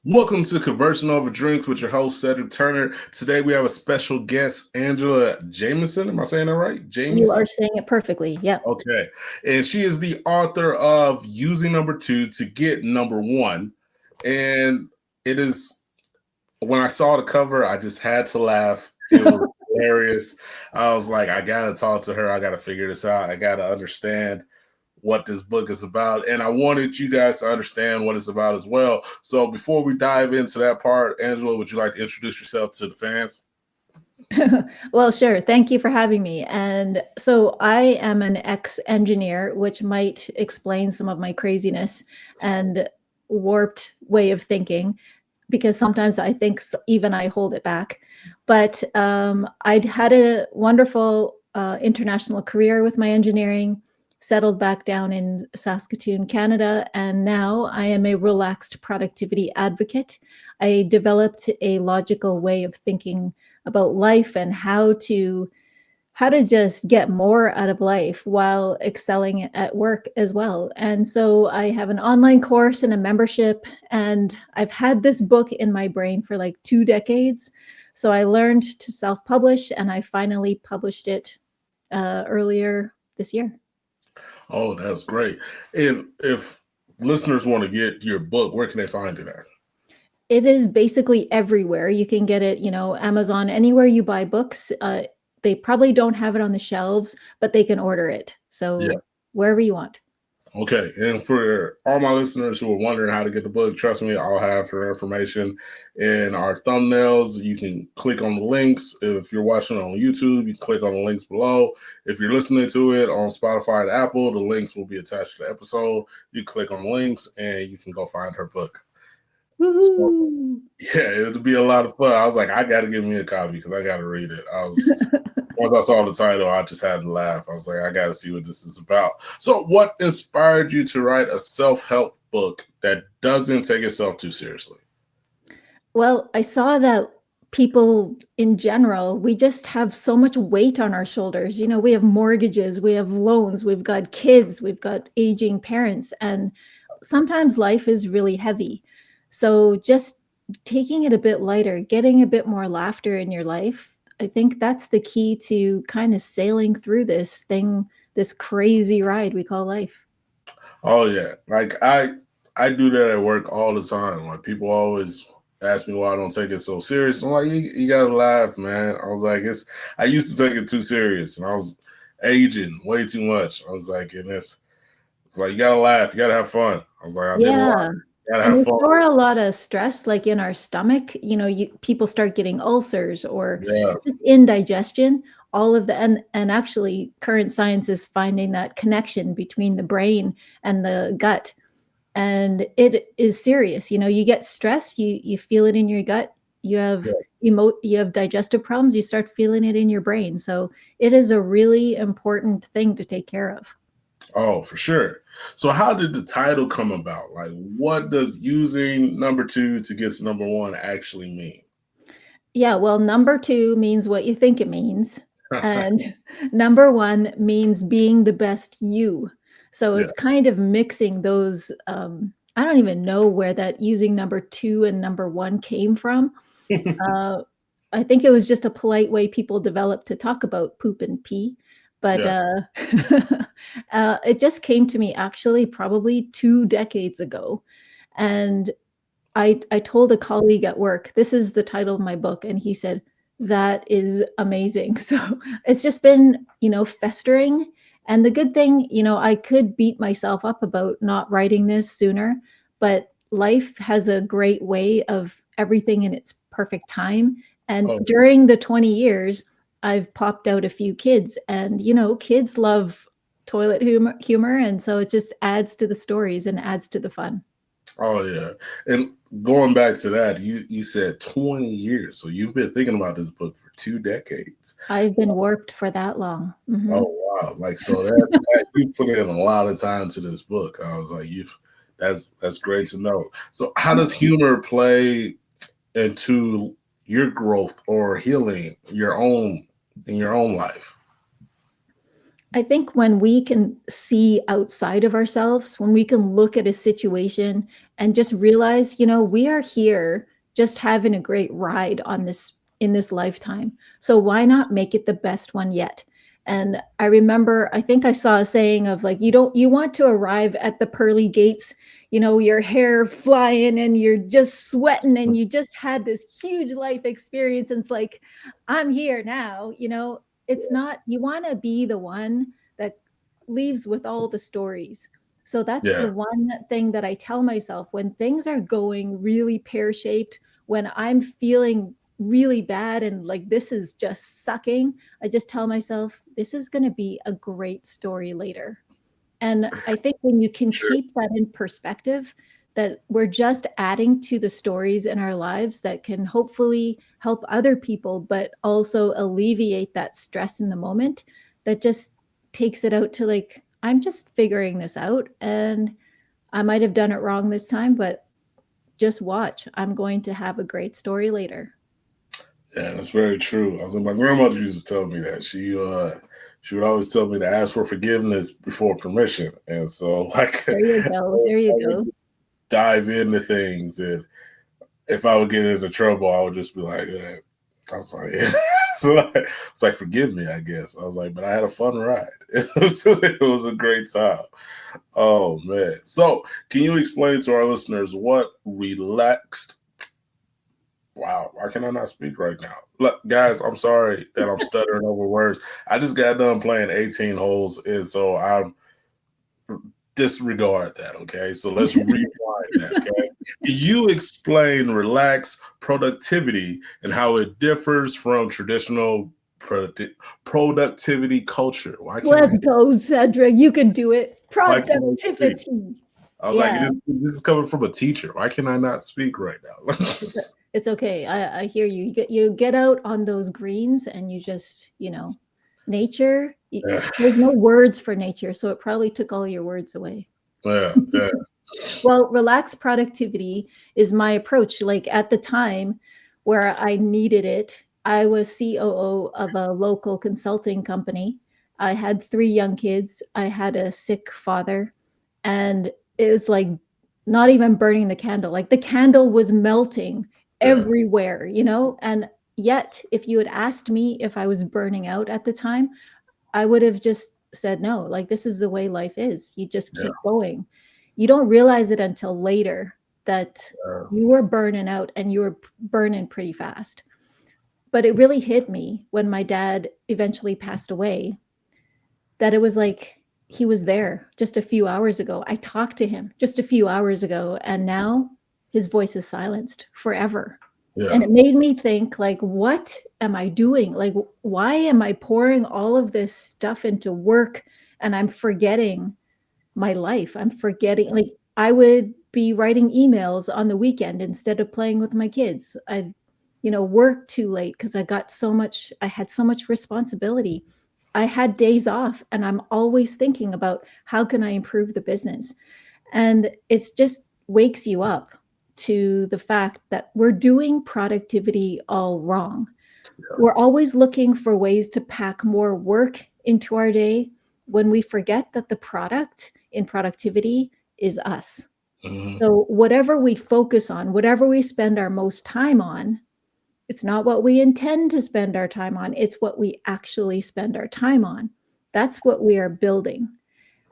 Welcome to Conversing Over Drinks with your host, Cedric Turner. Today we have a special guest, Angela Jamieson. Am I saying that right? You Jamieson? are saying it perfectly. Yep. Okay. And she is the author of Using Number Two to Get Number One. And it is, when I saw the cover, I just had to laugh. It was hilarious. I was like, I got to talk to her. I got to figure this out. I got to understand what this book is about. And I wanted you guys to understand what it's about as well. So before we dive into that part, Angela, would you like to introduce yourself to the fans? Well, sure. Thank you for having me. And so I am an ex-engineer, which might explain some of my craziness and warped way of thinking, because sometimes I think even I hold it back. But I'd had a wonderful international career with my engineering, settled back down in Saskatoon, Canada, and now I am a relaxed productivity advocate. I developed a logical way of thinking about life and how to just get more out of life while excelling at work as well. And so I have an online course and a membership, and I've had this book in my brain for like 2 decades. So I learned to self-publish, and I finally published it earlier this year. Oh, that's great. And if listeners want to get your book, where can they find it at? It is basically everywhere. You can get it, Amazon, anywhere you buy books. They probably don't have it on the shelves, but they can order it. Yeah. So wherever you want. Okay. And for all my listeners who are wondering how to get the book, trust me, I'll have her information in our thumbnails. You can click on the links. If you're watching on YouTube, you can click on the links below. If you're listening to it on Spotify and Apple, the links will be attached to the episode. You click on the links and you can go find her book. So, Woohoo! yeah, it'll be a lot of fun. I was like, I got to give me a copy because I got to read it. Once I saw the title, I just had to laugh. I was like, I got to see what this is about. So, what inspired you to write a self-help book that doesn't take itself too seriously? Well, I saw that people in general, we just have so much weight on our shoulders. We have mortgages, we have loans, we've got kids, we've got aging parents, and sometimes life is really heavy. So just taking it a bit lighter, getting a bit more laughter in your life, I think that's the key to kind of sailing through this thing, this crazy ride we call life. Oh yeah, like I do that at work all the time. Like people always ask me why I don't take it so serious. I'm like, you gotta laugh, man. I was like, I used to take it too serious, and I was aging way too much. I was like, and it's like you gotta laugh, you gotta have fun. I was like, I did a lot. Yeah. You gotta And have we fun. store a lot of stress like in our stomach. People start getting ulcers or Yeah, just indigestion. All of the and actually current science is finding that connection between the brain and the gut. And it is serious. You get stress, you feel it in your gut. You have yeah. you have digestive problems, you start feeling it in your brain. So it is a really important thing to take care of. Oh, for sure. So, how did the title come about? Like, what does using number two to get to number one actually mean? Yeah, well, number 2 means what you think it means, and number 1 means being the best you. So Yeah. it's kind of mixing those, I don't even know where that using number 2 and number 1 came from. Uh, I think it was just a polite way people developed to talk about poop and pee, but, Yeah. it just came to me actually probably 2 decades ago, and I told a colleague at work, "This is the title of my book," and he said, "That is amazing." So it's just been, festering. And the good thing, I could beat myself up about not writing this sooner, but life has a great way of everything in its perfect time. And Oh, during the 20 years, I've popped out a few kids, and kids love toilet humor, and so it just adds to the stories and adds to the fun. oh yeah. And going back to that, you said 20 years. So you've been thinking about this book for 2 decades. I've been warped for that long. Oh Mhm. wow. Like so that you put in a lot of time to this book. I was like, you've that's great to know. So how does humor play into your growth or healing your own in your own life? I think when we can see outside of ourselves, when we can look at a situation and just realize, we are here just having a great ride on this in this lifetime. So why not make it the best one yet? And I remember, I think I saw a saying of like, you want to arrive at the pearly gates, your hair flying and you're just sweating and you just had this huge life experience. And it's like, I'm here now, it's not, you want to be the one that leaves with all the stories. So that's Yeah, the one thing that I tell myself when things are going really pear shaped, when I'm feeling really bad and like this is just sucking, I just tell myself, this is going to be a great story later. And I think when you can sure. keep that in perspective, that we're just adding to the stories in our lives that can hopefully help other people, but also alleviate that stress in the moment, that just takes it out to like, I'm just figuring this out and I might have done it wrong this time, but just watch. I'm going to have a great story later. Yeah, that's very true. I was like, my grandmother used to tell me that. She would always tell me to ask for forgiveness before permission. And so like I There you go. There you would go. dive into things, and if I would get into trouble, I would just be like, yeah. I was like, yeah. So it's like, forgive me, I guess. I was like, but I had a fun ride. It was a great time. Oh man. So can you explain to our listeners what relaxed? Wow, why can I not speak right now? Look, guys, I'm sorry that I'm stuttering over words. I just got done playing 18 holes, and so I'm disregard that. Okay, so let's rewind that. Okay, can you explain relaxed productivity and how it differs from traditional productivity culture? Why can't I? Let's go, Cedric. You can do it. Why can't I speak? Productivity. I was like, Yeah, this is coming from a teacher. Why can I not speak right now? it's okay. I hear you. You get out on those greens and you just, nature. There's no words for nature, so it probably took all your words away. Yeah, yeah, Well, relaxed productivity is my approach. Like at the time where I needed it, I was COO of a local consulting company. I had 3 young kids. I had a sick father. And it was like not even burning the candle. Like the candle was melting yeah, everywhere, And yet, if you had asked me if I was burning out at the time, I would have just said no. Like this is the way life is. You just yeah. keep going. You don't realize it until later that Uh, you were burning out and you were burning pretty fast. But it really hit me when my dad eventually passed away that it was like he was there just a few hours ago. I talked to him just a few hours ago, and now his voice is silenced forever. And yeah, it made me think, like, what am I doing? Like, why am I pouring all of this stuff into work and I'm forgetting my life? I'm forgetting, like, I would be writing emails on the weekend instead of playing with my kids. I'd, work too late because I had so much responsibility. I had days off and I'm always thinking about how can I improve the business. And it's just wakes you up to the fact that we're doing productivity all wrong. We're always looking for ways to pack more work into our day when we forget that the product in productivity is us. mhm, So, whatever we focus on, whatever we spend our most time on, it's not what we intend to spend our time on, it's what we actually spend our time on. That's what we are building.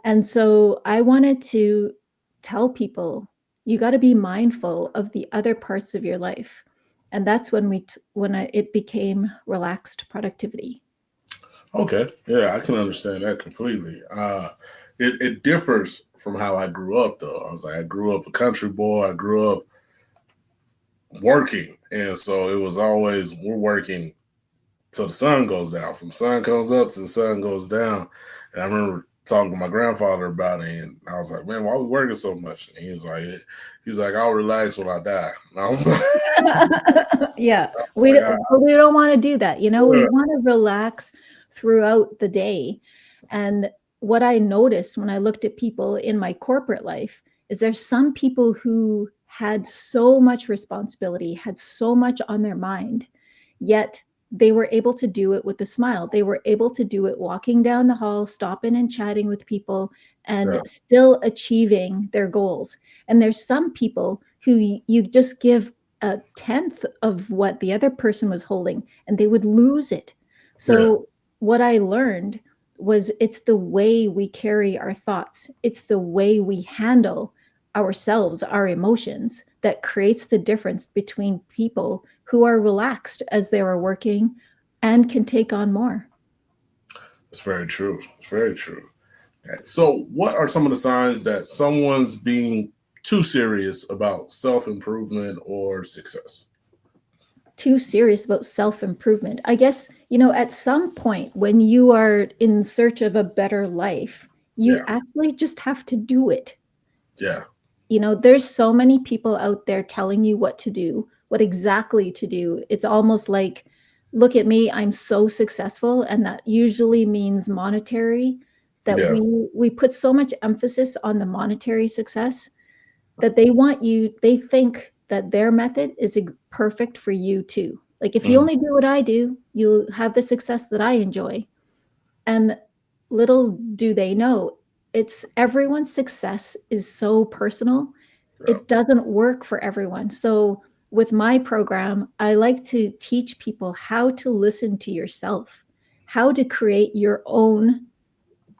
And so I wanted to tell people you got to be mindful of the other parts of your life. And that's when it became relaxed productivity. okay, yeah, I can understand that completely. It differs from how I grew up, though. I was like, I grew up a country boy. I grew up working, and so it was always we're working till the sun goes down. From sun comes up to the sun goes down. And I remember talking to my grandfather about it, and I was like, "Man, why are we working so much?" And he's like, "I'll relax when I die." And I was like, Yeah, like I, we don't want to do that. We yeah, want to relax throughout the day. And what I noticed when I looked at people in my corporate life is there's some people who had so much responsibility, had so much on their mind, yet they were able to do it with a smile. They were able to do it walking down the hall, stopping and chatting with people, Yeah. and still achieving their goals. And there's some people who you just give a tenth of what the other person was holding and they would lose it. Yeah. So what I learned was it's the way we carry our thoughts, it's the way we handle ourselves, our emotions, that creates the difference between people who are relaxed as they are working and can take on more. It's very true. It's very true. Okay. So, what are some of the signs that someone's being too serious about self improvement or success? Too serious about self improvement. I guess, at some point when you are in search of a better life, you Yeah. actually just have to do it. Yeah. There's so many people out there telling you what to do, what exactly to do. It's almost like, look at me, I'm so successful. And that usually means monetary, that Yeah. we put so much emphasis on the monetary success that they think that their method is perfect for you too. Like, if you Mhm. only do what I do, you'll have the success that I enjoy. And little do they know, it's everyone's success is so personal. Yeah. It doesn't work for everyone. So with my program, I like to teach people how to listen to yourself, how to create your own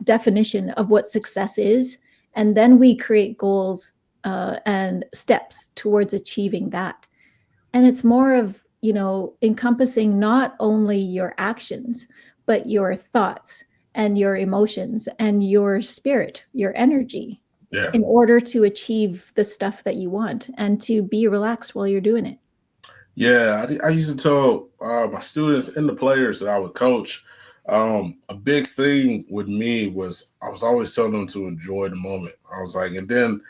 definition of what success is. And then we create goals and steps towards achieving that. And it's more of, encompassing not only your actions, but your thoughts and your emotions and your spirit, your energy, Yeah. in order to achieve the stuff that you want and to be relaxed while you're doing it. Yeah, I used to tell my students and the players that I would coach. A big thing with me was I was always telling them to enjoy the moment. I was like, and then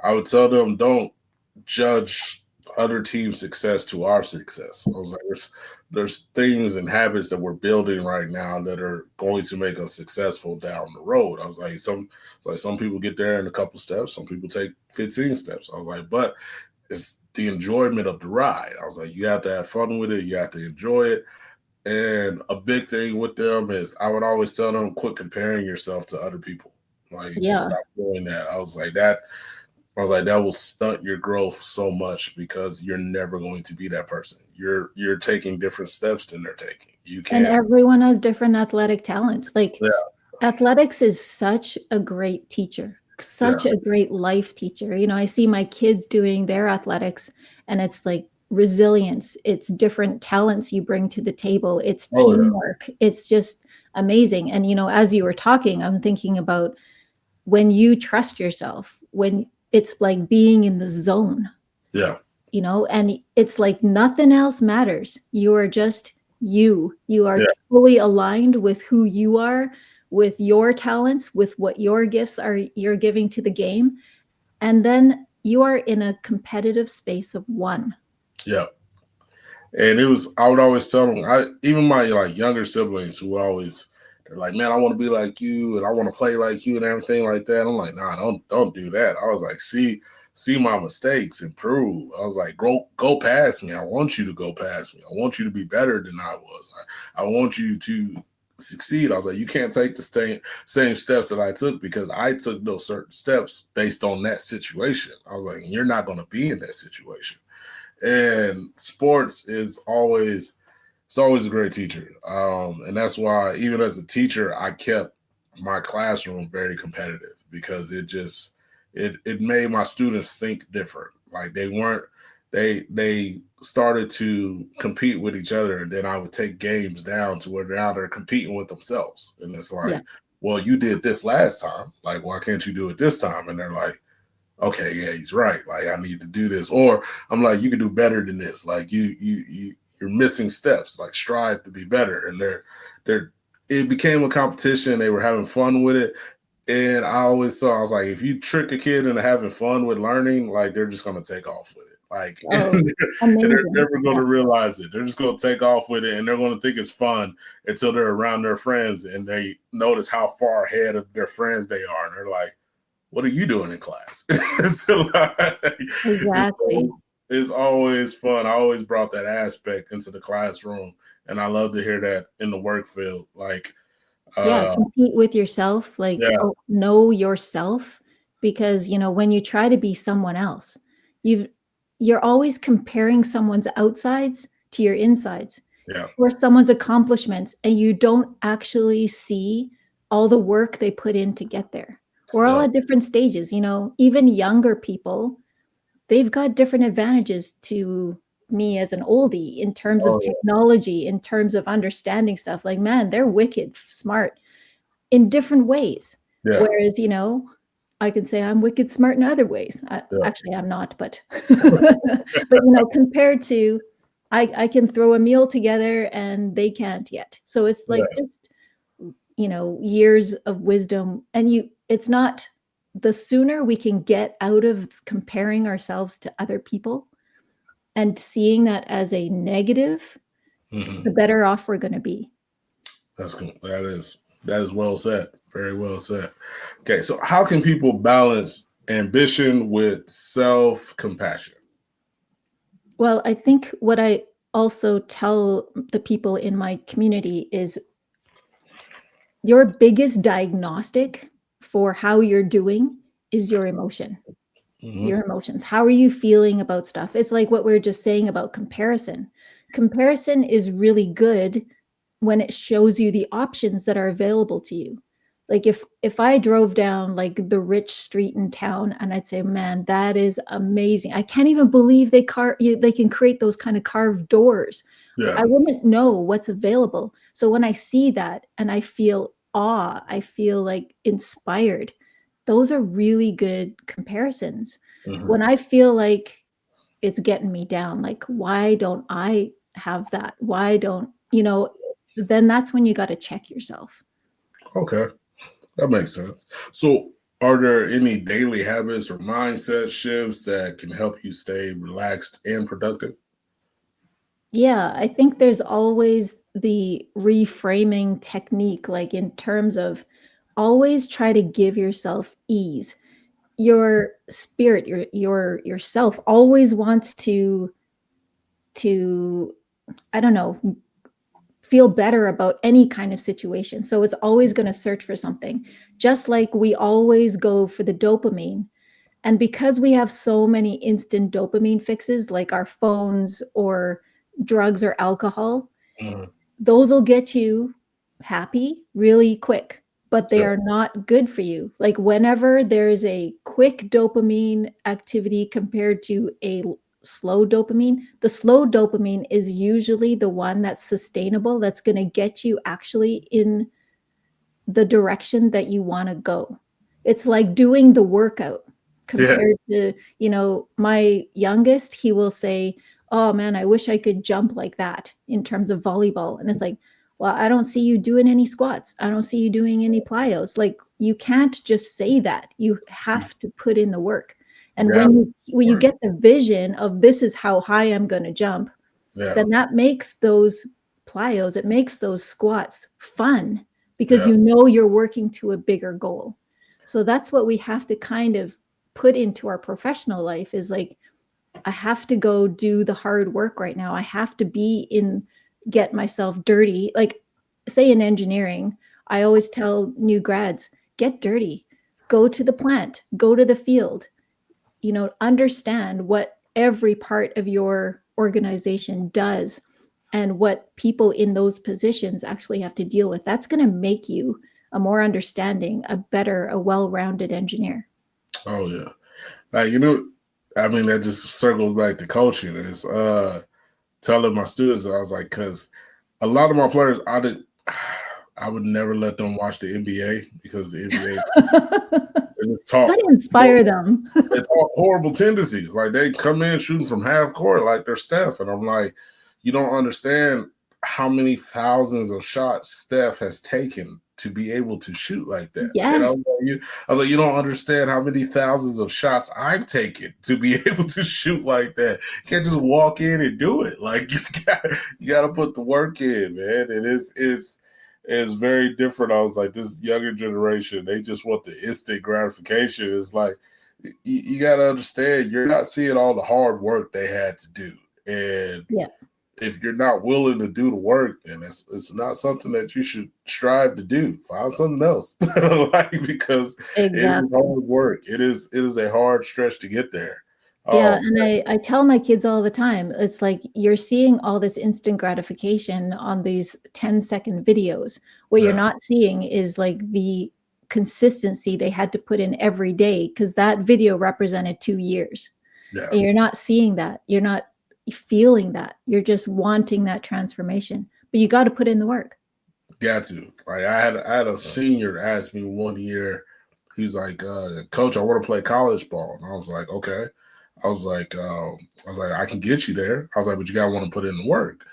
I would tell them, don't judge other teams' success to our success. I was like, there's things and habits that we're building right now that are going to make us successful down the road. I was like, some people get there in a couple steps, some people take 15 steps. I was like, but it's the enjoyment of the ride. I was like, you have to have fun with it, you have to enjoy it. And a big thing with them is I would always tell them, quit comparing yourself to other people. Like, Yeah. stop doing that. I was like, that will stunt your growth so much because you're never going to be that person. You're taking different steps than they're taking. You And can't. everyone has different athletic talents. Like, Yeah. athletics is such a great teacher, Yeah. such a great life teacher. I see my kids doing their athletics, and it's like resilience, it's different talents you bring to the table, it's Oh yeah. teamwork. It's just amazing. And, as you were talking, I'm thinking about when you trust yourself, when it's like being in the zone, Yeah. and it's like nothing else matters. You are just you are Yeah. totally aligned with who you are, with your talents, with what your gifts are you're giving to the game. And then you are in a competitive space of one. Yeah. And it was, I would always tell them, even my like younger siblings who always, they're like, man, I want to be like you and I want to play like you and everything like that. I'm like, nah, don't do that. I was like, see my mistakes, improve. I was like, go past me. I want you to go past me. I want you to be better than I was. I want you to succeed. I was like, you can't take the same steps that I took because I took those certain steps based on that situation. I was like, you're not going to be in that situation. And sports is always, it's always a great teacher, and that's why even as a teacher I kept my classroom very competitive because it made my students think different. Like, they started to compete with each other, and then I would take games down to where now they're competing with themselves, and it's Yeah. like, well, you did this last time, like, why can't you do it this time? And they're like, okay, yeah, he's right. Like, I need to do this. Or I'm like, you can do better than this. Like, you're missing steps. Like, strive to be better. And they're it became a competition. They were having fun with it. And I always saw, I was like, if you trick a kid into having fun with learning, like, they're just gonna take off with it. Like, Oh, and they're amazing. never Yeah. gonna realize it. They're just gonna take off with it and they're gonna think it's fun until they're around their friends and they notice how far ahead of their friends they are. And they're like, what are you doing in class? So, like, so Exactly. it's always fun. I always brought that aspect into the classroom, and I love to hear that in the work field. Like, Yeah, uh, compete with yourself, like, yeah, know yourself, because, when you try to be someone else, you've you're always comparing someone's outsides to your insides, yeah, or someone's accomplishments, and you don't actually see all the work they put in to get there. We're all yeah. at different stages, even younger people, they've got different advantages to me as an oldie in terms of Oh technology, in terms of understanding stuff. Like, man, they're wicked smart in different ways. yeah, Whereas, I can say I'm wicked smart in other ways. yeah, Actually, I'm not, but but compared to, I can throw a meal together and they can't yet. So it's yeah, like just years of wisdom, and it's not, the sooner we can get out of comparing ourselves to other people and seeing that as a negative, yeah. Hmm. the better off we're going to be. That's cool. That is well said. Very well said. Okay, so how can people balance ambition with self compassion? Well, I think what I also tell the people in my community is your biggest diagnostic for how you're doing is your emotion. Hmm. Your emotions. How are you feeling about stuff? It's like what we are just saying about comparison. Comparison is really good when it shows you the options that are available to you. Like if I drove down like the rich street in town and I'd say, "Man, that is amazing. I can't even believe they can create those kind of carved doors." Yeah, I wouldn't know what's available. So when I see that and I feel awe, I feel like inspired. Those are really good comparisons. hmm, When I feel like it's getting me down, like, why don't I have that? Why don't, then that's when you got to check yourself. okay, that makes sense. So, are there any daily habits or mindset shifts that can help you stay relaxed and productive? Yeah, I think there's always the reframing technique, like in terms of always try to give yourself ease. Your spirit, yourself always wants to I don't know, feel better about any kind of situation. So it's always going to search for something. Just like we always go for the dopamine. And because we have so many instant dopamine fixes like our phones or drugs or alcohol, Mhm. those will get you happy really quick, but they Yeah, are not good for you. Like whenever there's a quick dopamine activity compared to a slow dopamine, the slow dopamine is usually the one that's sustainable, that's going to get you actually in the direction that you want to go. It's like doing the workout yeah, compared to, my youngest, he will say, "Oh man, I wish I could jump like that in terms of volleyball." And it's like, "Well, I don't see you doing any squats. I don't see you doing any plyos." Like you can't just say that. You have to put in the work. And yeah, when you work. get the vision of this is how high I'm going to jump, Yeah, then that makes those plyos, it makes those squats fun because yeah. you're working to a bigger goal. So that's what we have to kind of put into our professional life is like, I have to go do the hard work right now. I have to get myself dirty. Like, say in engineering, I always tell new grads, get dirty, go to the plant, go to the field, understand what every part of your organization does and what people in those positions actually have to deal with. That's going to make you a more understanding, a better, a well-rounded engineer. Oh yeah. Like I mean, that just circles back to coaching. Is telling my students, I was like, because a lot of my players, I would never let them watch the NBA because the NBA is Got taught to inspire them. they taught horrible tendencies. Like they come in shooting from half court like they're Steph, and I'm like, you don't understand how many thousands of shots Steph has taken to be able to shoot like that. And Yes. I was like, you don't understand how many thousands of shots I've taken to be able to shoot like that. You can't just walk in and do it. Like you got to put the work in, man. And it's very different. I was like, this younger generation, they just want the instant gratification. It's like you got to understand, you're not seeing all the hard work they had to do. And Yeah, if you're not willing to do the work, then it's not something that you should strive to do. Find something else, like, because it is exactly. hard work. It is a hard stretch to get there. Yeah, Oh and I tell my kids all the time, it's like you're seeing all this instant gratification on these 10-second videos. What you're yeah, not seeing is like the consistency they had to put in every day because that video represented 2 years. yeah, And you're not seeing that. You're not feeling that. You're just wanting that transformation. But you got to put in the work. got to. Like I had a senior ask me one year. He's like, "Coach, I want to play college ball," and I was like, "Okay." I was like, I can get you there. I was like, but you gotta want to put in the work.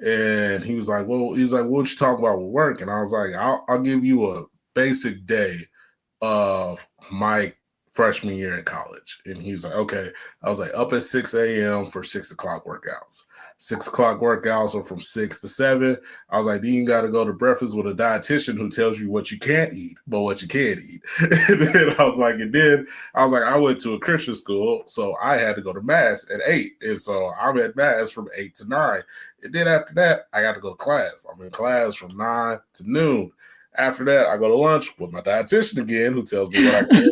And he was like, what you talking about with work? And I was like, I'll give you a basic day of my freshman year in college. And he was like, okay. I was like, up at 6 a.m. for 6 o'clock workouts. 6 o'clock workouts are from 6 to 7. I was like, then you got to go to breakfast with a dietitian who tells you what you can't eat, but what you can eat. And then I was like, I went to a Christian school, so I had to go to mass at 8. And so I'm at mass from 8 to 9. And then after that, I got to go to class. I'm in class from 9 to noon. After that, I go to lunch with my dietitian again, who tells me what I can.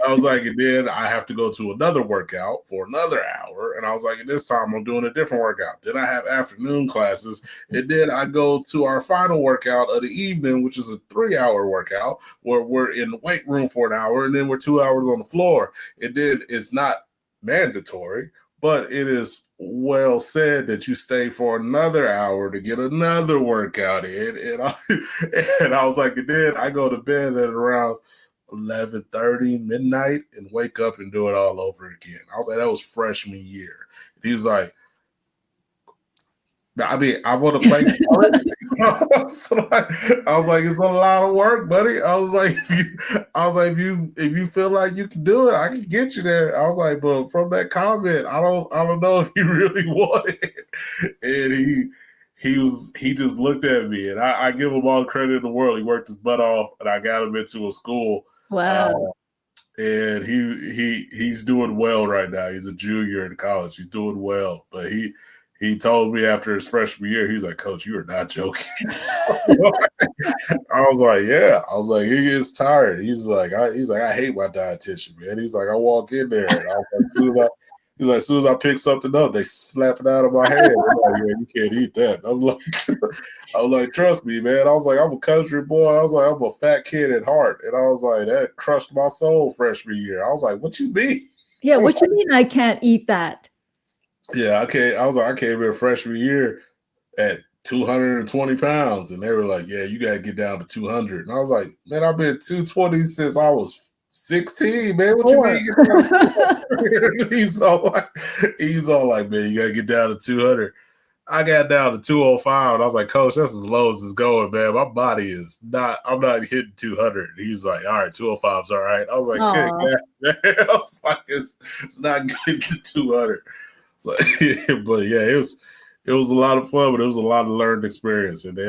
I was like, and then I have to go to another workout for another hour. And I was like, and this time I'm doing a different workout. Then I have afternoon classes. And then I go to our final workout of the evening, which is a 3-hour workout where we're in the weight room for an hour. And then we're 2 hours on the floor. And then it's not mandatory, but it is well said that you stay for another hour to get another workout in. And I was like, and then I go to bed at around 11:30 midnight and wake up and do it all over again. I was like, that was freshman year. He was like, I mean, I want to play college. I was like, it's a lot of work, buddy. If you feel like you can do it, I can get you there. I was like, but from that comment, I don't know if you really want it. And he just looked at me, and I give him all the credit in the world. He worked his butt off, and I got him into a school. Uh, Wow. and he's doing well right now. He's a junior in college. He's doing well, but he told me after his freshman year, he's like, Coach, you are not joking. I was like, yeah. I was like, he gets tired. He's like, I hate my dietitian, man. He's like, I walk in there, and I was like, as soon as I pick something up, they slap it out of my hand. I'm like, yeah, you can't eat that. I'm like, trust me, man. I was like, I'm a country boy. I was like, I'm a fat kid at heart, and I was like, that crushed my soul freshman year. I was like, what you mean? Yeah, what you mean I can't eat that? Yeah, I can't. I was like, I came here freshman year at 220 pounds, and they were like, yeah, you got to get down to 200. And I was like, man, I've been 220 since I was 16, man. What you Or mean? He's all like, man, you got to get down to 200. I got down to 205, and I was like, Coach, that's as low as it's going, man. My body is not, I'm not hitting 200. He's like, all right, 205's all right. I was like, good, Aw. man. I was like, it's not getting to 200. So, but yeah, it was a lot of fun, but it was a lot of learned experience. And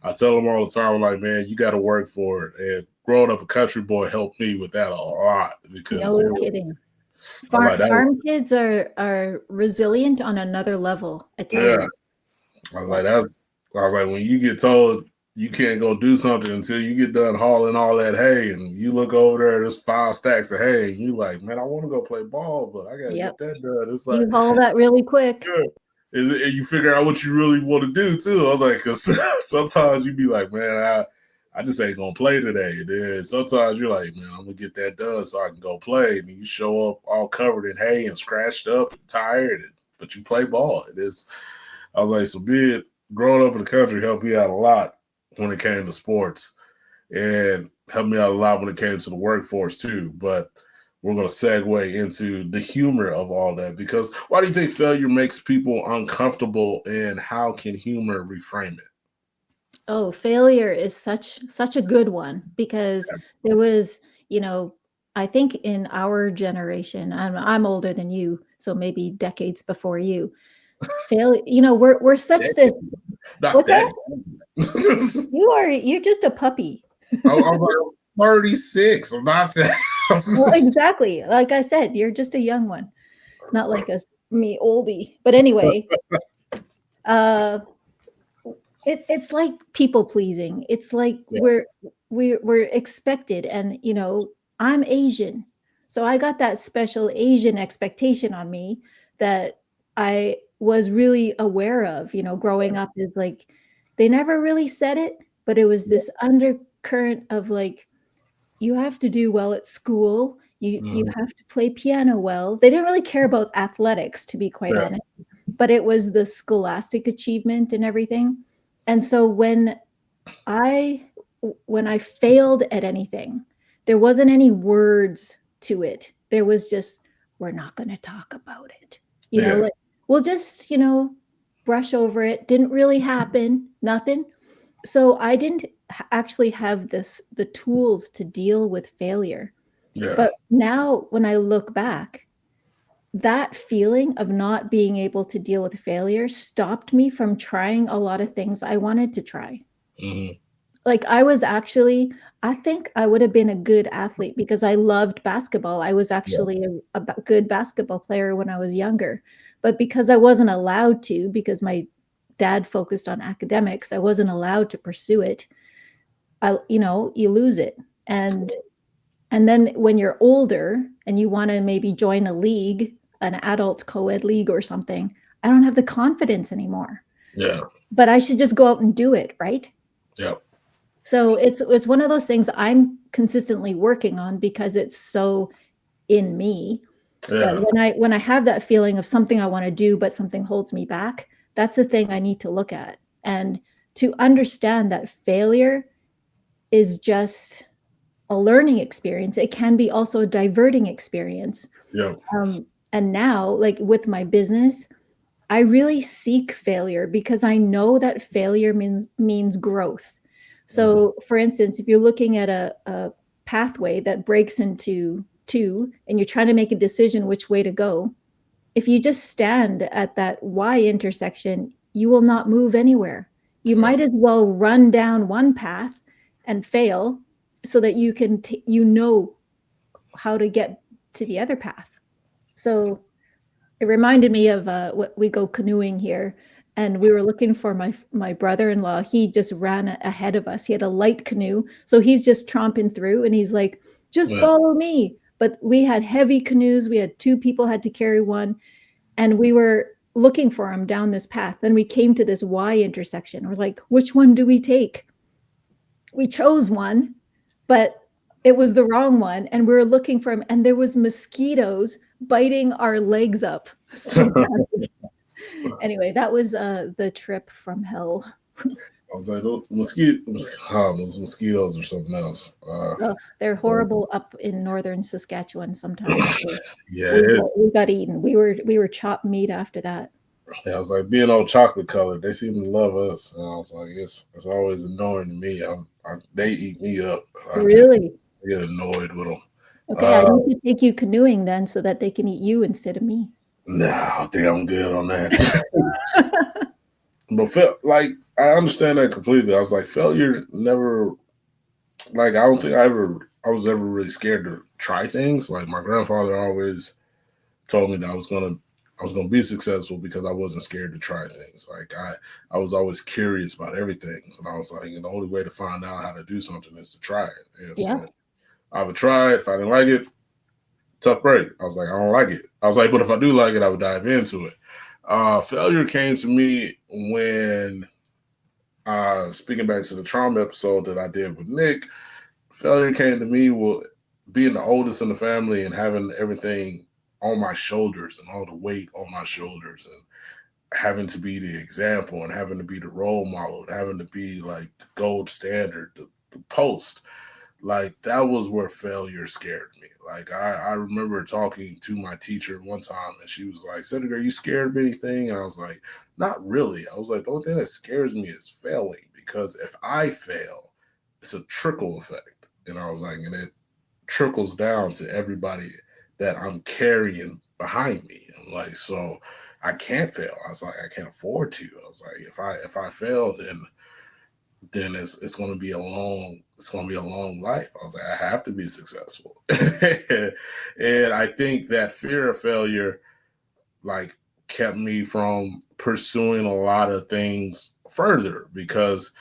I tell them all the time, I'm like, man, you got to work for it. And growing up a country boy helped me with that a lot because No kidding. I'm like, that was, Farm kids are resilient on another level, I tell yeah. you. I was Yeah. like, I was like, when you get told you can't go do something until you get done hauling all that hay, and you look over there, there's 5 stacks of hay, and you like, man, I want to go play ball, but I got to Yep. get that done. It's like, You haul that really quick. yeah. And you figure out what you really want to do too. I was like, because sometimes you be like, man, I just ain't gonna play today. And then sometimes you're like, man, I'm gonna get that done so I can go play. And you show up all covered in hay and scratched up and tired, but you play ball. I was like, so growing up in the country helped me out a lot when it came to sports, and helped me out a lot when it came to the workforce too. But we're going to segue into the humor of all that, because why do you think failure makes people uncomfortable, and how can humor reframe it? Oh, failure is such a good one because there was, you know, I think in our generation, I'm older than you, so maybe decades before you. Failure, we're such this. Daddy. Not What's that? daddy. You're just a puppy. I was 36. I'm not that. Well, exactly. Like I said, you're just a young one, not like us, me oldie. But anyway, uh, it's like people pleasing. It's like Yeah, we're expected, and I'm Asian, so I got that special Asian expectation on me that I was really aware of. Growing up is like they never really said it, but it was yeah. this undercurrent of like you have to do well at school. You Mhm. have to play piano well. They didn't really care about athletics, to be quite Yeah, honest, but it was the scholastic achievement and everything. And so I when I failed at anything, there wasn't any words to it. There was just, we're not going to talk about it. yeah, Like we'll just, brush over it. Didn't really happen. Nothing. So I didn't actually have the tools to deal with failure. yeah. But now when I look back, that feeling of not being able to deal with failure stopped me from trying a lot of things I wanted to try. Hmm. Like I think I would have been a good athlete because I loved basketball. I was Yeah, actually a good basketball player when I was younger. But because I wasn't allowed to, because my dad focused on academics, I wasn't allowed to pursue it. You lose it. And then when you're older and you want to maybe join a league, an adult co-ed league or something, I don't have the confidence anymore. yeah, But I should just go out and do it, right? yeah, So it's one of those things I'm consistently working on because it's so in me that yeah. when I have that feeling of something I want to do but something holds me back, that's the thing I need to look at. And to understand that failure is just a learning experience. It can be also a diverting experience. Yeah. And now, like with my business, I really seek failure because I know that failure means growth. Mhm. So, for instance, if you're looking at a pathway that breaks into two and you're trying to make a decision which way to go, if you just stand at that Y intersection, you will not move anywhere. You Yeah, might as well run down one path and fail so that you know how to get to the other path. So it reminded me of what we go canoeing here, and we were looking for my brother-in-law. He just ran ahead of us. He had a light canoe, so he's just tromping through, and he's like, "Just yeah. follow me." But we had heavy canoes. We had two people had to carry one, and we were looking for him down this path. Then we came to this Y intersection. We're like, "Which one do we take?" We chose one, but it was the wrong one, and we were looking for him, and there was mosquitoes biting our legs up so badly. Anyway, that was the trip from hell. I was like, those those mosquitoes or something else. Ugh, they're So horrible up in northern Saskatchewan sometimes. So yeah, we it got, is. we got eaten. We were chopped meat after that. Yeah, I was like, being all chocolate colored, they seem to love us. And I was like, it's always annoying to me. They eat me up. Really? I get annoyed with them. Okay, I Uh, need to take you canoeing then so that they can eat you instead of me. nah, I think I'm good on that. But like I understand that completely. I was like, failure never like I don't think I was ever really scared to try things. Like my grandfather always told me that I was gonna be successful because I wasn't scared to try things. Like I was always curious about everything. And I was like, the only way to find out how to do something is to try it. And Yeah. so I would try it. If I didn't like it, tough break. I was like, I don't like it. I was like, but if I do like it, I would dive into it. Failure came to me when speaking back to the trauma episode that I did with Nick, failure came to me with being the oldest in the family and having everything on my shoulders and all the weight on my shoulders and having to be the example and having to be the role model and having to be like the gold standard, the post. Like that was where failure scared me. Like I remember talking to my teacher one time and she was like, Cedric, are you scared of anything? And I was like, not really. I was like, the only thing that scares me is failing because if I fail, it's a trickle effect. And I was like, and it trickles down to everybody that I'm carrying behind me. I'm like, so I can't fail. I was like, I can't afford to. I was like, if I fail, then then it's going to be a long life. I was like, I have to be successful. And I think that fear of failure like kept me from pursuing a lot of things further, because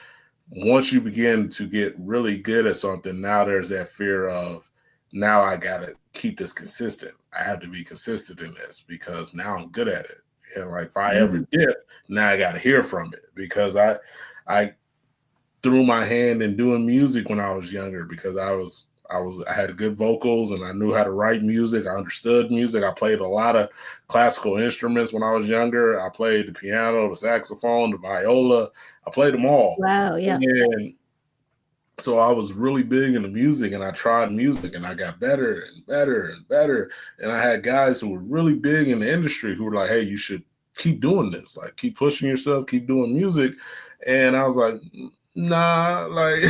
once you begin to get really good at something, now there's that fear of, now I gotta keep this consistent. I have to be consistent in this because now I'm good at it. And like if I ever Mm. dip, now I gotta hear from it, because I threw my hand in doing music when I was younger, because I had good vocals and I knew how to write music. I understood music. I played a lot of classical instruments when I was younger. I played the piano, the saxophone, the viola. I played them all. Wow, yeah. And so I was really big into music, and I tried music and I got better and better and better. And I had guys who were really big in the industry who were like, hey, you should keep doing this, like keep pushing yourself, keep doing music. And I was like, nah, like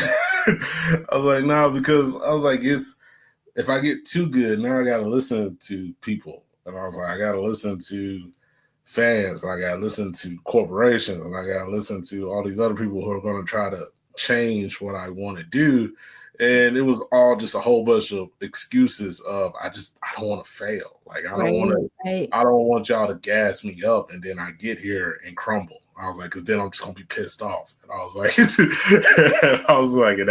I was like, nah, because I was like, it's, if I get too good, now I gotta listen to people. And I was like, I gotta listen to fans, and I gotta listen to corporations, and I gotta listen to all these other people who are gonna try to change what I want to do. And it was all just a whole bunch of excuses of, I don't want to fail. Like Right, right. I don't want y'all to gas me up and then I get here and crumble. I was like, because then I'm just gonna be pissed off. And I was like, and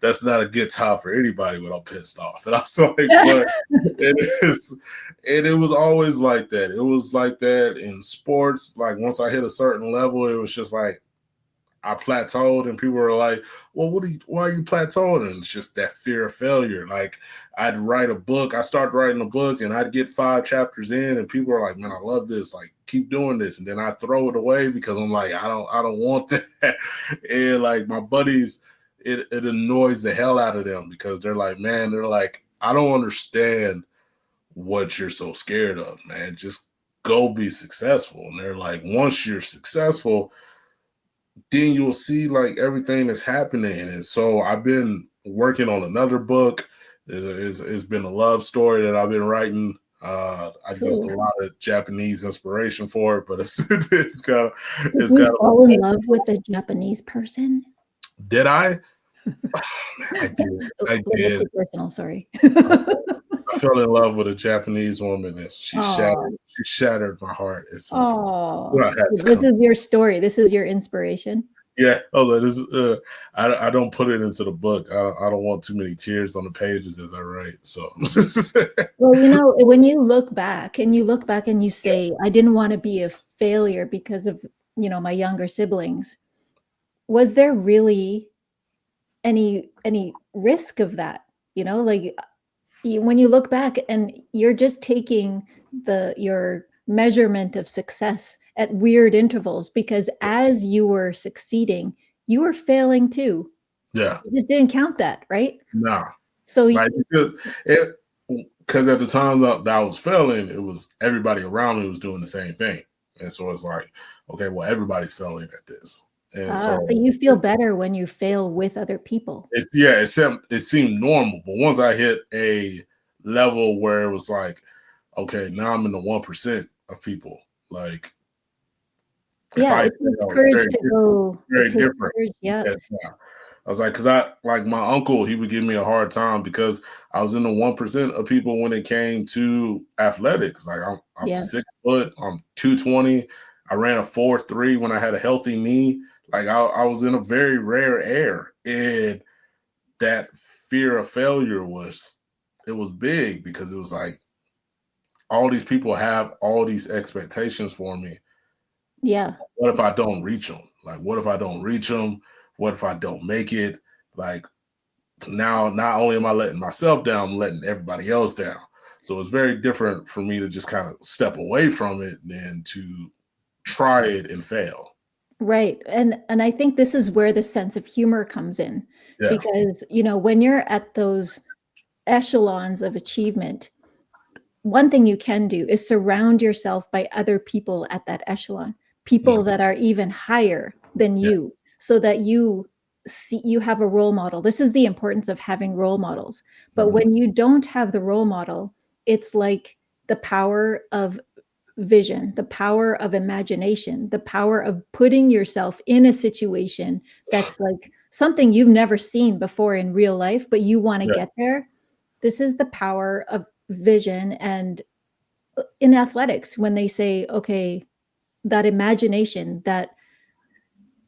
that's not a good time for anybody when I'm pissed off. And I was like, but it is, and it was always like that. It was like that in sports. Like once I hit a certain level, it was just like I plateaued, and people were like, well, why are you plateaued? And it's just that fear of failure. Like I'd write a book, I started writing a book and I'd get 5 chapters in and people are like, man, I love this. Like keep doing this. And then I throw it away because I'm like, I don't want that. And like my buddies, it annoys the hell out of them because they're like, man, they're like, I don't understand what you're so scared of, man. Just go be successful. And they're like, once you're successful, then you'll see like everything that's happening. And so I've been working on another book. It's been a love story that I've been writing. I used a Cool. lot of Japanese inspiration for it, but Did it's you got fall in love with a Japanese person? did I? Oh, man, I did. A I little did. too personal, sorry. I fell in love with a Japanese woman, and Oh, she shattered my heart. It's so oh. I had to This come. is your story. This is your inspiration. Yeah, I was like, this is, I don't put it into the book. I don't want too many tears on the pages as I write. So, Well, when you look back and you say, I didn't want to be a failure because of, my younger siblings, was there really any risk of that? Like when you look back and you're just taking your measurement of success at weird intervals because as you were succeeding, you were failing too. yeah, You just didn't count that, right? nah, So like because at the time that I was failing, it was everybody around me was doing the same thing, and so it's like, okay, well, everybody's failing at this, and so so you feel better when you fail with other people. it seemed normal, but once I hit a level where it was like, okay, now I'm in the 1% of people. Like if Yeah, I it takes fail, it's courage to go. It very takes different. courage. Yeah. Yeah, yeah. I was like, because I like my uncle, he would give me a hard time because I was in the 1% of people when it came to athletics. Like I'm Yeah. 6 foot, I'm 220. I ran a 4.3 when I had a healthy knee. Like I was in a very rare air, and that fear of failure was big because it was like all these people have all these expectations for me. Yeah. What if I don't reach them? Like, what if I don't reach them? What if I don't make it? Like, now not only am I letting myself down, I'm letting everybody else down. So it's very different for me to just kind of step away from it than to try it and fail. Right. And I think this is where the sense of humor comes in Yeah. because, when you're at those echelons of achievement, one thing you can do is surround yourself by other people at that echelon, people Mhm. that are even higher than Yeah. you, so that you have a role model. This is the importance of having role models. But Mhm. when you don't have the role model, it's like the power of vision, the power of imagination, the power of putting yourself in a situation that's like something you've never seen before in real life, but you want to Yeah. get there. This is the power of vision. And in athletics, when they say, okay, that imagination, that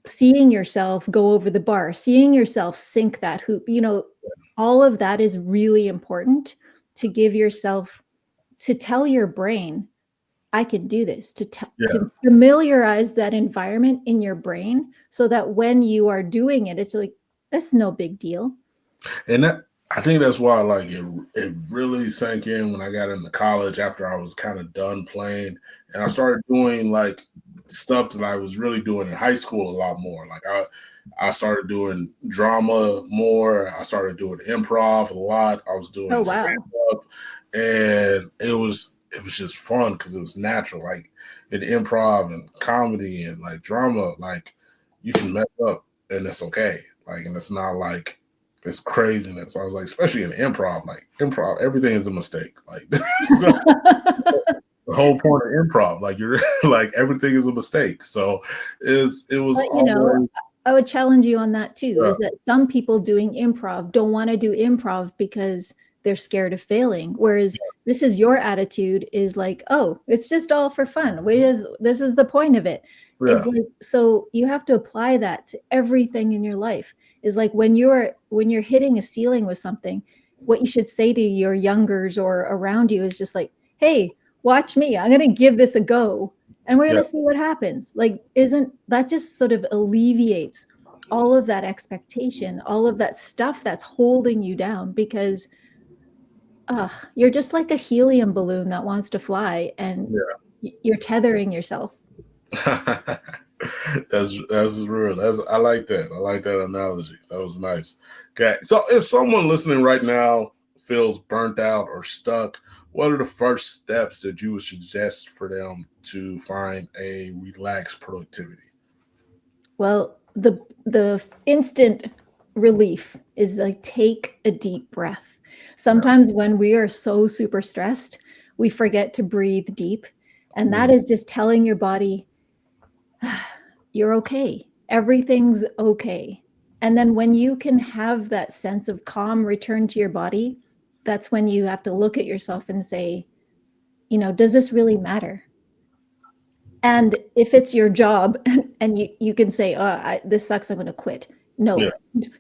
seeing yourself go over the bar, seeing yourself sink that hoop, all of that is really important to give yourself, to tell your brain, I can do this, Yeah. to familiarize that environment in your brain so that when you are doing it, it's like, that's no big deal. And that, I think that's why like it really sank in when I got into college after I was kind of done playing, and I started doing like stuff that I was really doing in high school a lot more. Like I started doing drama more. I started doing improv a lot. I was Oh, doing stand wow. up, and it was just fun because it was natural. Like in improv and comedy and like drama, like you can mess up and it's okay. Like, and it's not like it's craziness. I was like, especially in improv, everything is a mistake. Like so the whole point of improv, like you're like everything is a mistake. So it was But, always I would challenge you on that too, uh, is that some people doing improv don't want to do improv because they're scared of failing. Whereas this is your attitude is like, oh, it's just all for fun. This is the point of it. Is yeah, like, so you have to apply that to everything in your life. Is like when you're hitting a ceiling with something, what you should say to your youngers or around you is just like, hey, watch me. I'm gonna give this a go and we're going yeah, to see what happens. Like, isn't that just sort of alleviates all of that expectation, all of that stuff that's holding you down because you're just like a helium balloon that wants to fly and you're tethering yourself. yeah. That's real. I like that. I like that analogy. That was nice. Okay. So if someone listening right now feels burnt out or stuck, what are the first steps that you would suggest for them to find a relaxed productivity? Well, the instant relief is like take a deep breath. Yeah. Sometimes when we are so super stressed, we forget to breathe deep. And that Mhm. is just telling your body, you're okay. Everything's okay. And then when you can have that sense of calm return to your body, that's when you have to look at yourself and say, does this really matter? And if it's your job and you can say, this sucks, I'm going to quit. Yeah. No,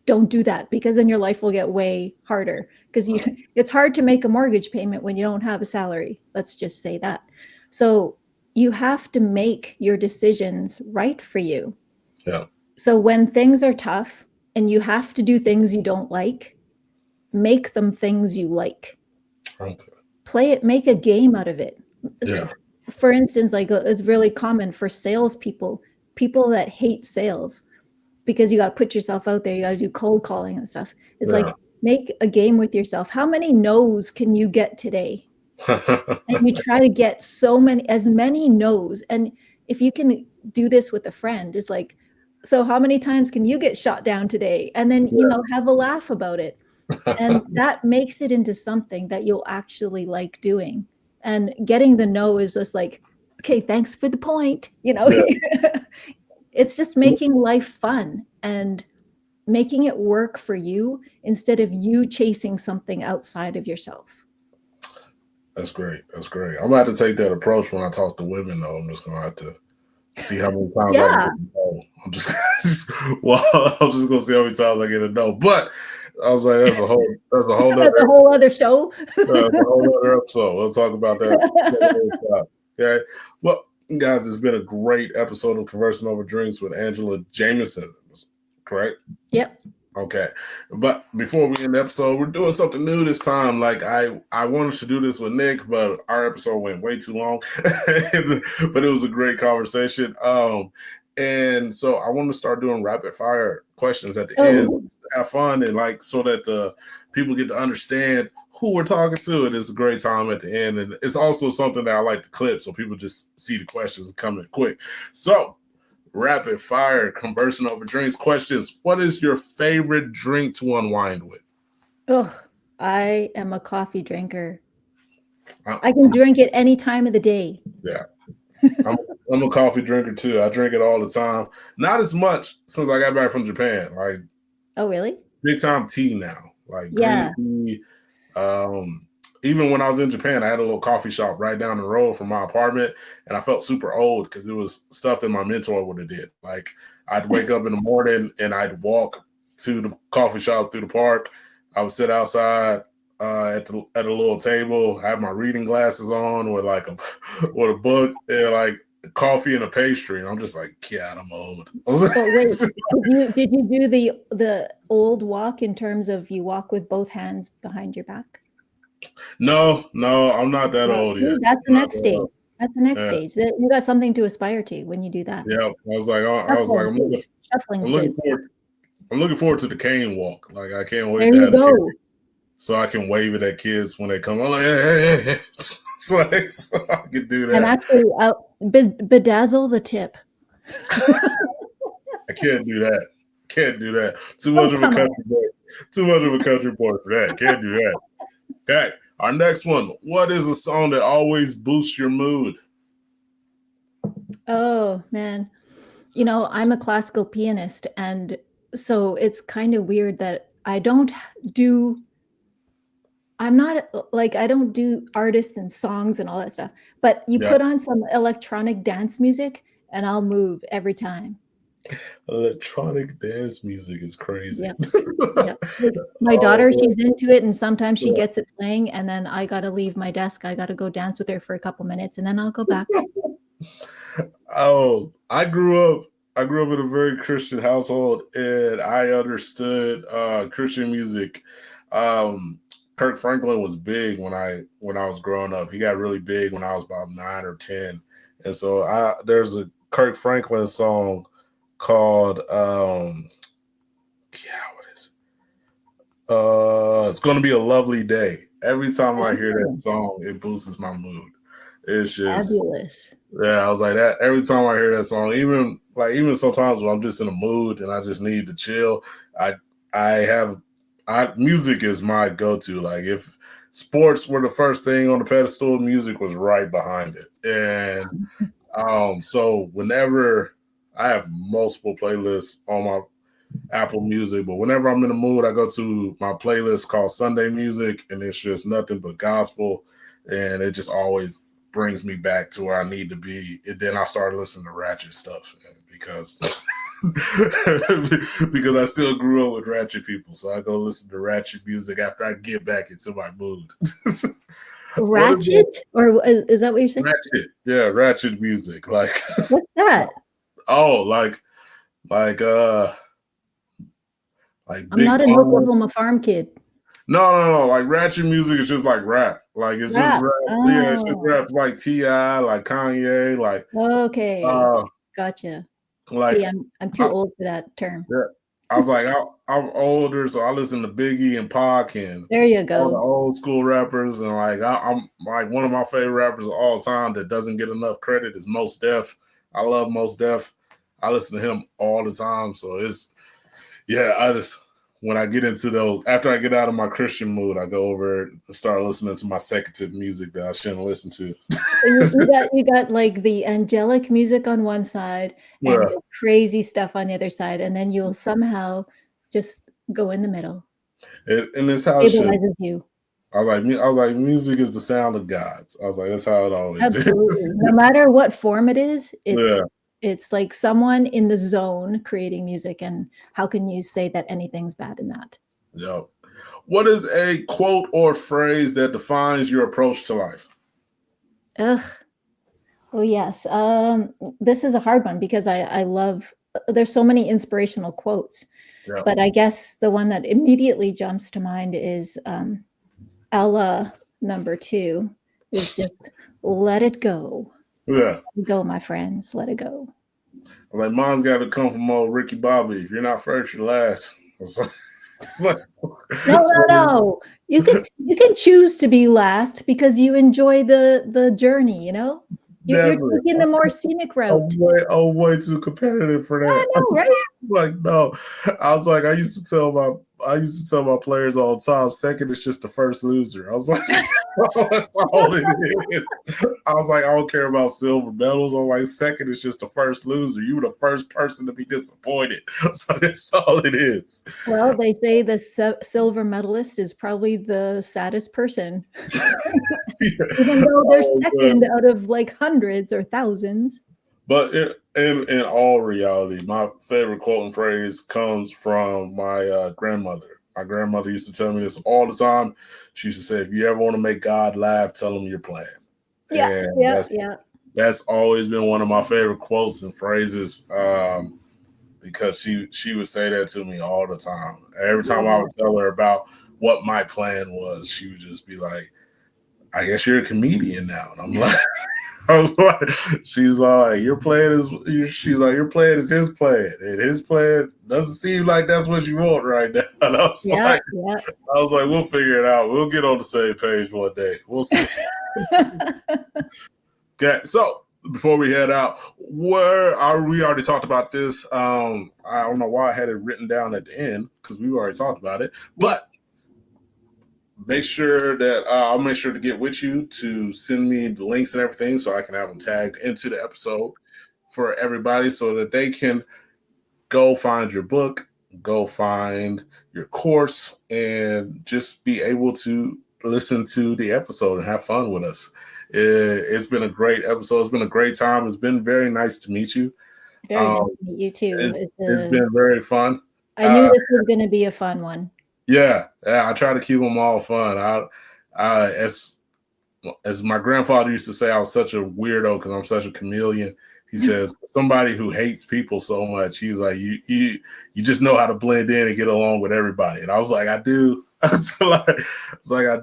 don't do that because then your life will get way harder because it's hard to make a mortgage payment when you don't have a salary. Let's just say that. So you have to make your decisions right for you. Yeah. So when things are tough and you have to do things you don't like, make them things you like. Okay. Play it, make a game out of it. Yeah. For instance, like it's really common for salespeople, people that hate sales because you got to put yourself out there, you got to do cold calling and stuff. It's Yeah. like make a game with yourself. How many no's can you get today? And you try to get as many no's. And if you can do this with a friend, is like, so how many times can you get shot down today? And then, have a laugh about it. And that makes it into something that you'll actually like doing. And getting the no is just like, okay, thanks for the point. Yeah. It's just making life fun and making it work for you instead of you chasing something outside of yourself. That's great. That's great. I'm gonna have to take that approach when I talk to women though. I'm just gonna have to see how many times I can Yeah. get a no. I'm just well, I'm just gonna see how many times I get a no. But I was like, that's a whole That's a nother whole other show. that's a whole other episode. We'll talk about that another time. Okay. Well, guys, it's been a great episode of Conversing Over Drinks with Angela Jamieson. Correct? Yep. Okay. But before we end the episode, we're doing something new this time. Like I wanted to do this with Nick, but our episode went way too long. But it was a great conversation. And so I want to start doing rapid fire questions at the end Oh, to have fun and like so that the people get to understand who we're talking to. And it's a great time at the end. And it's also something that I like to clip so people just see the questions coming quick. So rapid fire, conversing over drinks questions. What is your favorite drink to unwind with? oh, I am a coffee drinker. I, I can drink it any time of the day. yeah, I'm, I'm a coffee drinker too. I drink it all the time. Not as much since I got back from Japan. Like Oh, really? big time tea now. Like green Yeah. tea. Um, Even when I was in Japan, I had a little coffee shop right down the road from my apartment, and I felt super old because it was stuff that my mentor would have did. Like I'd wake up in the morning and I'd walk to the coffee shop through the park. I would sit outside at a little table, have my reading glasses on with like a with a book and like coffee and a pastry, and I'm just like, yeah, I'm old. But wait, did you do the old walk in terms of you walk with both hands behind your back? No, I'm not that old See, yet. that's the I'm not next that stage. old. That's the next Yeah. stage. You got something to aspire to when you do that. Yeah, Shuffling too. I'm Shuffling's looking good. forward. I'm looking forward to the cane walk. Like I can't wait There to you have the cane go. so I can wave it at kids when they come. I'm like, hey. It's like, so I can do And that. actually, bedazzle the tip. I can't do that. Can't do that. Too Oh, much of a come on. country boy. Too much of a country boy for that. Can't do that. Okay. Our next one. What is a song that always boosts your mood? Oh, man. I'm a classical pianist, and so it's kind of weird that do I'm not like I don't do artists and songs and all that stuff, but you Yeah. put on some electronic dance music and I'll move every time. Electronic dance music is crazy. Yep. Yep. Like, my Oh daughter, boy. she's into it, and sometimes she Yeah. gets it playing, and then I gotta leave my desk. I gotta go dance with her for a couple minutes, and then I'll go back. Oh, I grew up in a very Christian household and I understood Christian music. Um Kirk Franklin was big when I was growing up. He got really big when I was about 9 or 10. And so I there's a Kirk Franklin song called yeah, what is It's Gonna Be a Lovely Day. Every time I hear that Oh, song, it boosts my mood. It's just fabulous. yeah, I was like that every time I hear that song. Even sometimes when I'm just in a mood and I just need to chill, I I have I music is my go-to. Like if sports were the first thing on the pedestal, music was right behind it. And so whenever I have multiple playlists on my Apple Music, but whenever I'm in the mood, I go to my playlist called Sunday Music, and it's just nothing but gospel, and it just always brings me back to where I need to be. And then I started listening to ratchet stuff because because I still grew up with ratchet people, so I go listen to ratchet music after I get back into my mood. What is the Ratchet? Or is that what you're saying? ratchet? Yeah, ratchet music, like What's that? oh, like like I'm Big not an Pun. Oklahoma farm kid. No. Like ratchet music is just like rap. Like it's just Rap. rap. Yeah, it's just Oh, rap. It's like Ti, like Kanye, okay. uh, Gotcha. See, like I'm too I, old for that term. yeah. I was like, I'm older, so I listen to Biggie and Pac and There you all the go. old school rappers, and like I'm like one of my favorite rappers of all time that doesn't get enough credit is Mos Def. I love Mos Def. I listen to him all the time, so it's yeah, I just when I get into those after I get out of my Christian mood, I go over and start listening to my secular music that I shouldn't listen to. So you got like the angelic music on one side and Yeah, the crazy stuff on the other side, and then you'll somehow just go in the middle. and it's how it should. Stabilizes you. I was like, music is the sound of gods. I was like, that's how it always Absolutely. is. No matter what form it is, Yeah, it's like someone in the zone creating music, and how can you say that anything's bad in that? yeah. What is a quote or phrase that defines your approach to life? Ugh. Oh yes. This is a hard one because I love there's so many inspirational quotes, Yeah, but I guess the one that immediately jumps to mind is Ella number 2 is just let it go. yeah. Let it go, my friends. Let it go. I was like, mine's got to come from old Ricky Bobby. If you're not first, you're last. It's like, it's like, No, it's no, one of the- no. You can choose to be last because you enjoy the journey, you know? You're Never. taking the more scenic route. I'm way too competitive for I that. know, right? Like, no. I was like, I used to tell I used to tell my players all the time, second is just the first loser. I was like, that's all it is. I was like, I don't care about silver medals. I'm like, second is just the first loser. You were the first person to be disappointed. So that's all it is. Well, they say the silver medalist is probably the saddest person, even though they're second out of like hundreds or thousands. But in all reality, my favorite quote and phrase comes from my grandmother. My grandmother used to tell me this all the time. She used to say, if you ever want to make God laugh, tell him you're playing. Yeah, And that's always been one of my favorite quotes and phrases because she would say that to me all the time. Every time I would tell her about what my plan was, she would just be like, I guess you're a comedian now. And I'm like, she's like, your plan is his plan, and his plan doesn't seem like that's what you want right now. And I was like, we'll figure it out. We'll get on the same page one day. We'll see. Okay, so before we head out, where are we? Already talked about this. I don't know why I had it written down at the end because we already talked about it, but make sure that I'll make sure to get with you to send me the links and everything so I can have them tagged into the episode for everybody so that they can go find your book, go find your course, and just be able to listen to the episode and have fun with us. It's been a great episode. It's been a great time. It's been very nice to meet you. Very nice to meet you too. It's been very fun. I knew this was going to be a fun one. Yeah, I try to keep them all fun. As my grandfather used to say, I was such a weirdo because I'm such a chameleon. He says, somebody who hates people so much, he was like, you just know how to blend in and get along with everybody. And I was like, I do. I was like,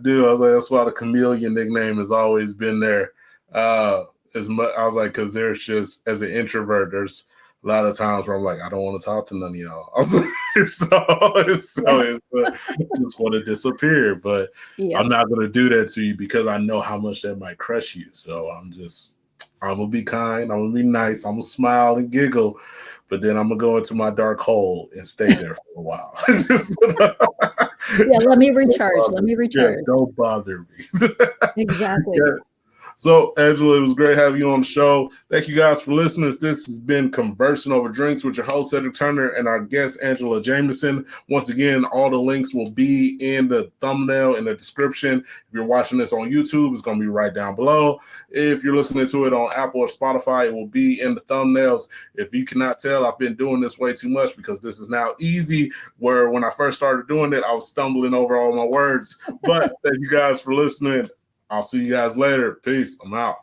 that's why the chameleon nickname has always been there. As much, I was like, because there's just, as an introvert, there's a lot of times where I'm like, I don't want to talk to none of y'all. I was like, just want to disappear. But I'm not going to do that to you because I know how much that might crush you. So I'm going to be kind. I'm going to be nice. I'm going to smile and giggle. But then I'm going to go into my dark hole and stay there for a while. Let me recharge. Yeah, don't bother me. Exactly. Yeah. So, Angela, it was great having you on the show. Thank you guys for listening. This has been Conversing Over Drinks with your host, Cedric Turner, and our guest, Angela Jamieson. Once again, all the links will be in the thumbnail in the description. If you're watching this on YouTube, it's going to be right down below. If you're listening to it on Apple or Spotify, it will be in the thumbnails. If you cannot tell, I've been doing this way too much because this is now easy, where when I first started doing it, I was stumbling over all my words. But thank you guys for listening. I'll see you guys later. Peace. I'm out.